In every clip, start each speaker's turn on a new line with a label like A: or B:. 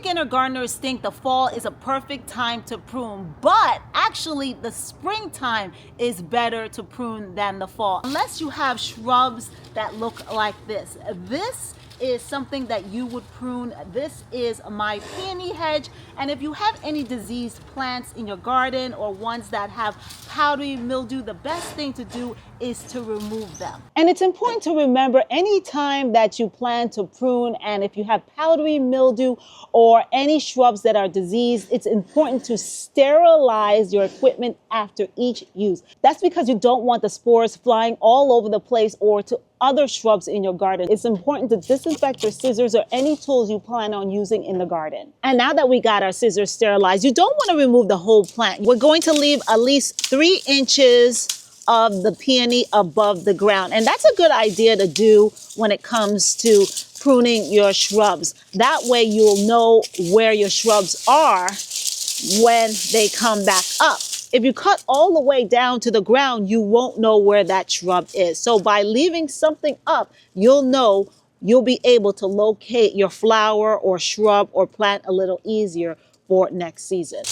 A: beginner gardeners think the fall is a perfect time to prune, but actually the springtime is better to prune than the fall. Unless you have shrubs that look like this. This is something that you would prune. This is my peony hedge, and if you have any diseased plants in your garden or ones that have powdery mildew, the best thing to do is to remove them. And it's important to remember anytime that you plan to prune, and if you have powdery mildew or any shrubs that are diseased, it's important to sterilize your equipment after each use. That's because you don't want the spores flying all over the place or to other shrubs in your garden. It's important to disinfect your scissors or any tools you plan on using in the garden. And now that we got our scissors sterilized, you don't want to remove the whole plant. We're going to leave at least 3 inches of the peony above the ground. And that's a good idea to do when it comes to pruning your shrubs. That way you'll know where your shrubs are when they come back up. If you cut all the way down to the ground, you won't know where that shrub is. So by leaving something up, you'll know, you'll be able to locate your flower or shrub or plant a little easier for next season.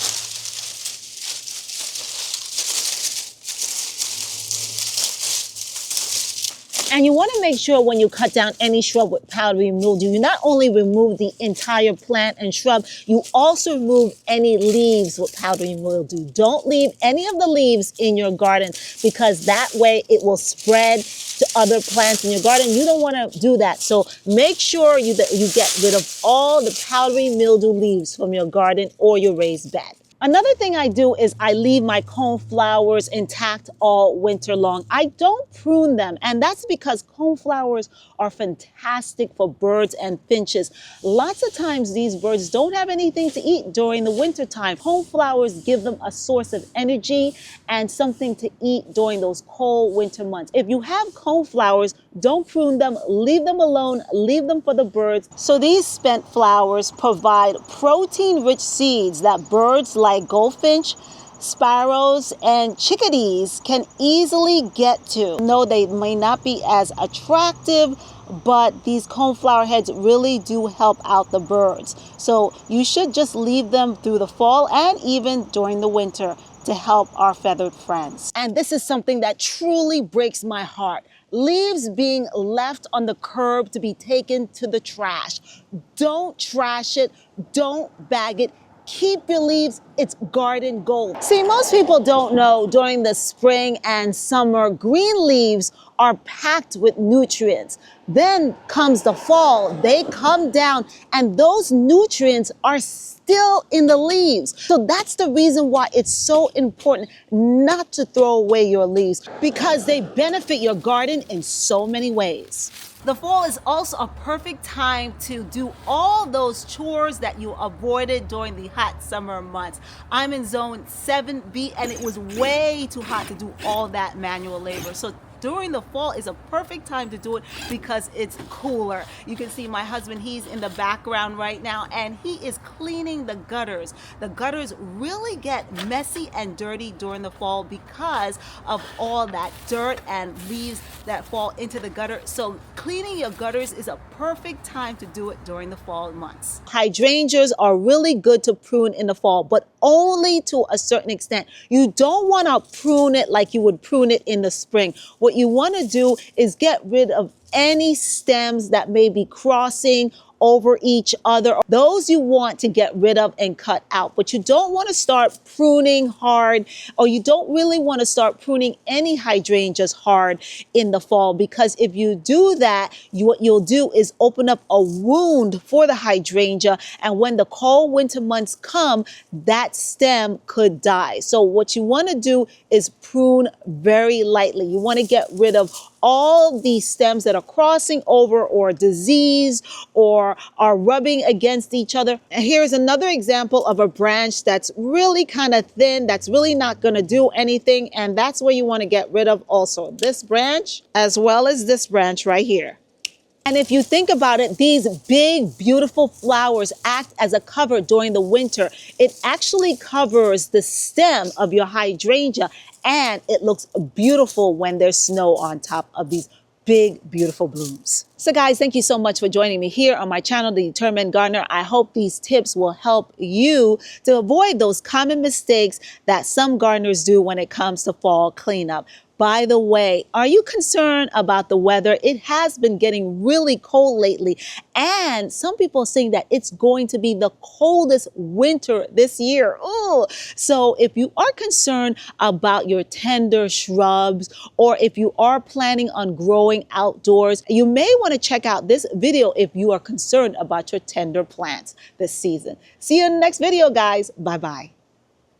A: And you want to make sure when you cut down any shrub with powdery mildew, you not only remove the entire plant and shrub, you also remove any leaves with powdery mildew. Don't leave any of the leaves in your garden, because that way it will spread to other plants in your garden. You don't want to do that. So make sure you get rid of all the powdery mildew leaves from your garden or your raised bed. Another thing I do is I leave my coneflowers intact all winter long. I don't prune them, and that's because coneflowers are fantastic for birds and finches. Lots of times these birds don't have anything to eat during the winter time. Coneflowers give them a source of energy and something to eat during those cold winter months. If you have coneflowers, don't prune them, leave them alone, leave them for the birds. So these spent flowers provide protein-rich seeds that birds like goldfinch, sparrows, and chickadees can easily get to. No, they may not be as attractive, but these coneflower heads really do help out the birds. So you should just leave them through the fall and even during the winter to help our feathered friends. And this is something that truly breaks my heart. Leaves being left on the curb to be taken to the trash. Don't trash it. Don't bag it. Keep your leaves. It's garden gold. See, most people don't know during the spring and summer, green leaves are packed with nutrients. Then comes the fall, they come down, and those nutrients are still in the leaves. So that's the reason why it's so important not to throw away your leaves, because they benefit your garden in so many ways. The fall is also a perfect time to do all those chores that you avoided during the hot summer months. I'm in zone 7B, and it was way too hot to do all that manual labor. So during the fall is a perfect time to do it because it's cooler. You can see my husband, he's in the background right now, and he is cleaning the gutters. The gutters really get messy and dirty during the fall because of all that dirt and leaves that fall into the gutter. So cleaning your gutters is a perfect time to do it during the fall months. Hydrangeas are really good to prune in the fall, but only to a certain extent. You don't want to prune it like you would prune it in the spring. What you want to do is get rid of any stems that may be crossing over each other. Those you want to get rid of and cut out, but you don't want to start pruning hard, or you don't really want to start pruning any hydrangeas hard in the fall, because if you do that, what you'll do is open up a wound for the hydrangea, and when the cold winter months come, that stem could die. So what you want to do is prune very lightly. You want to get rid of all these stems that are crossing over or diseased or are rubbing against each other. And here's another example of a branch that's really kind of thin, that's really not going to do anything. And that's where you want to get rid of also this branch as well as this branch right here. And if you think about it, these big, beautiful flowers act as a cover during the winter. It actually covers the stem of your hydrangea, and it looks beautiful when there's snow on top of these big, beautiful blooms. So guys, thank you so much for joining me here on my channel, The Determined Gardener. I hope these tips will help you to avoid those common mistakes that some gardeners do when it comes to fall cleanup. By the way, are you concerned about the weather? It has been getting really cold lately, and some people are saying that it's going to be the coldest winter this year. Ooh. So if you are concerned about your tender shrubs, or if you are planning on growing outdoors, you may want to check out this video if you are concerned about your tender plants this season. See you in the next video, guys. Bye-bye.